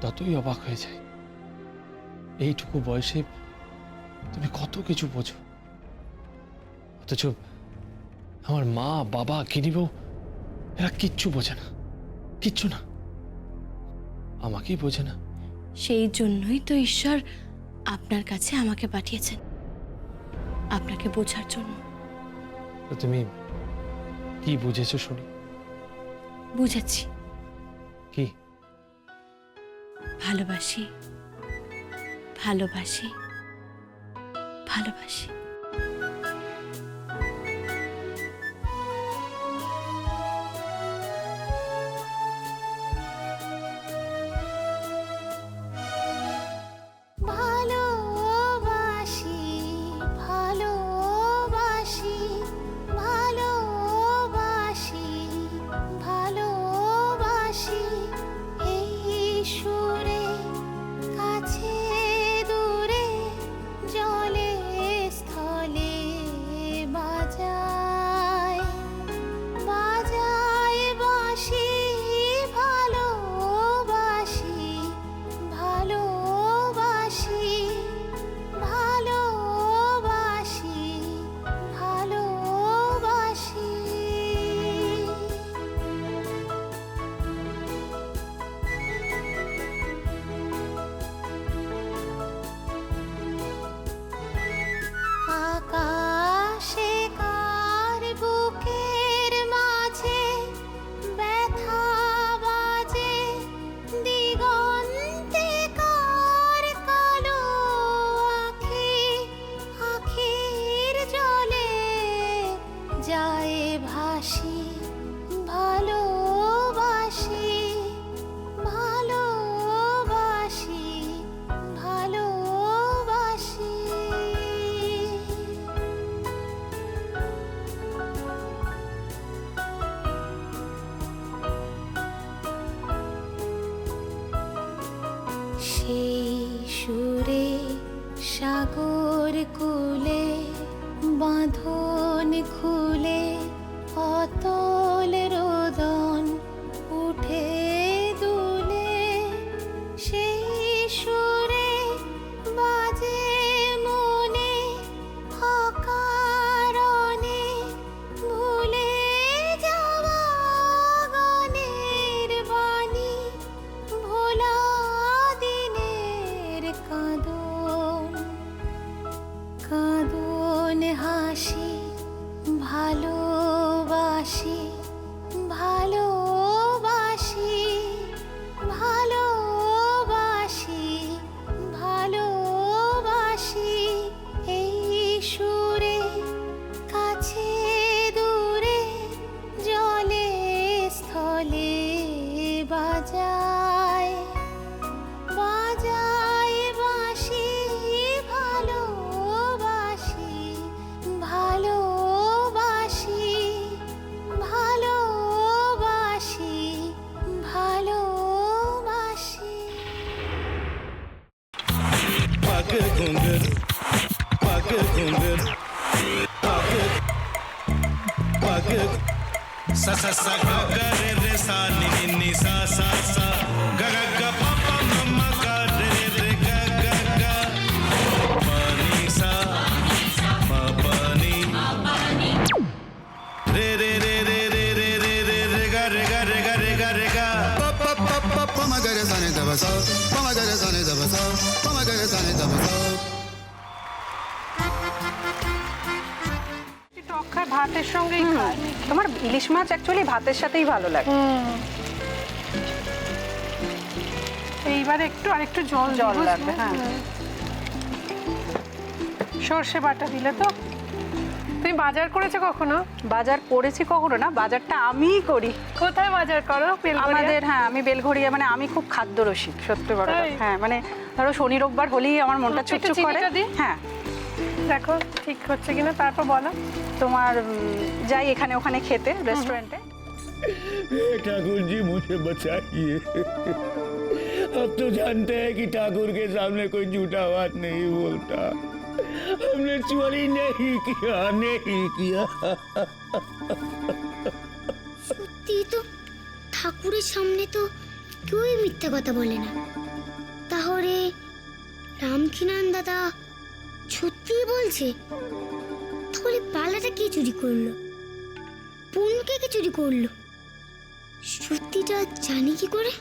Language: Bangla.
ততই অবাক হয়ে যায়। এইটুকু বয়সে তুমি কত কিছু বোঝো, অথচ আমার মা, বাবা, গিনিবউ এরা কিচ্ছু বোঝে না, কিচ্ছু না, আমাকেই বোঝে না। সেই জন্যই তো ঈশ্বর আপনার কাছে আমাকে পাঠিয়েছেন, আপনাকে বোঝার জন্য। তো তুমি কি বুঝেছো শুনি? বুঝেছি, কি? ভালোবাসি, ভালোবাসি, ভালোবাসি। ভালোবাসি, ভালোবাসি, ভালোবাসি, ভালোবাসি, এই সুরে কাছে দূরে জলে স্থলে বাজায় বাজায় বাঁশি, ভালোবাসি, ভালোবাসি, ভালোবাসি, ভালোবাসি। আকাশে কার বুকের মাঝে ব্যথা বাজে, দিগন্তে কার কালো আখি, আখির জলে যায় ভাসি, ভালোবাসি, ভালোবাসি, ভালোবাসি। সেই সুরে সাগর কূলে বাঁধন খুলে অতল রোদন উঠে দুলে, সেই সুরে বাজে মনে অকারণে ভুলে যাওয়া গানের বাণী, ভোলা দিনের কাঁদন, কাঁদন হাসি, ভালোবাসি, ভালোবাসি, ভালোবাসি, ভালোবাসি, এই সুরে কাছে দূরে জলে স্থলে বাজায় বাজায় বাঁশি, ভালোবাসি, ভালোবাসি, ভালোবাসি, ভালোবাসি। पग घुंघर पग घुंघर पग पग सा सा सा ग ग रे रे सा नि नि नि सा सा सा ग ग ग प प म म ग रे रे ग ग ग प नि सा म प नि रे रे रे रे रे रे रे रे रे ग रे ग रे ग रे ग रे ग प प प प प म ग रे सा नि द ब सा म ग रे सा नि द ब सा म ग रे सा नि द ब सा টক খায় ভাতের সঙ্গেই খায়। তোমার ইলিশ মাছ অ্যাকচুয়ালি ভাতের সাথেই ভালো লাগে। এইবারে একটু আরেকটু জল জল লাগবে। হ্যাঁ, সর্ষে বাটা দিলে তো। তুমি বাজার করেছো কখনো? বাজার করেছি কখনো না, বাজারটা আমিই করি। কোথায় বাজার করো? আমাদের, হ্যাঁ, আমি বেলঘড়িয়া, মানে আমি খুব খাদ্য রসিক, সত্যি বড় কথা। হ্যাঁ, মানে ধরো শনি রোববার হলেই আমার মনটা চুপচুপ করে। হ্যাঁ, দেখো ঠিক হচ্ছে কিনা, তারপর বলো। তোমার যাই এখানে ওখানে খেতে, रेस्टोरेंटे। ठाकुर जी मुझे बचाइए। अब तो जानते हैं कि ठाकुर के सामने कोई झूठा बात नहीं बोलता। हमने चोरी नहीं किया, नहीं किया। সত্যি তো ঠাকুরের সামনে তো কেউই মিথ্যা কথা বলে না। রামকিরণ দাদা সত্যি বলছে? তাহলে পালাটা কে চুরি করলো? পুনকে কে চুরি করলো? সত্যিটা জানি কি করে?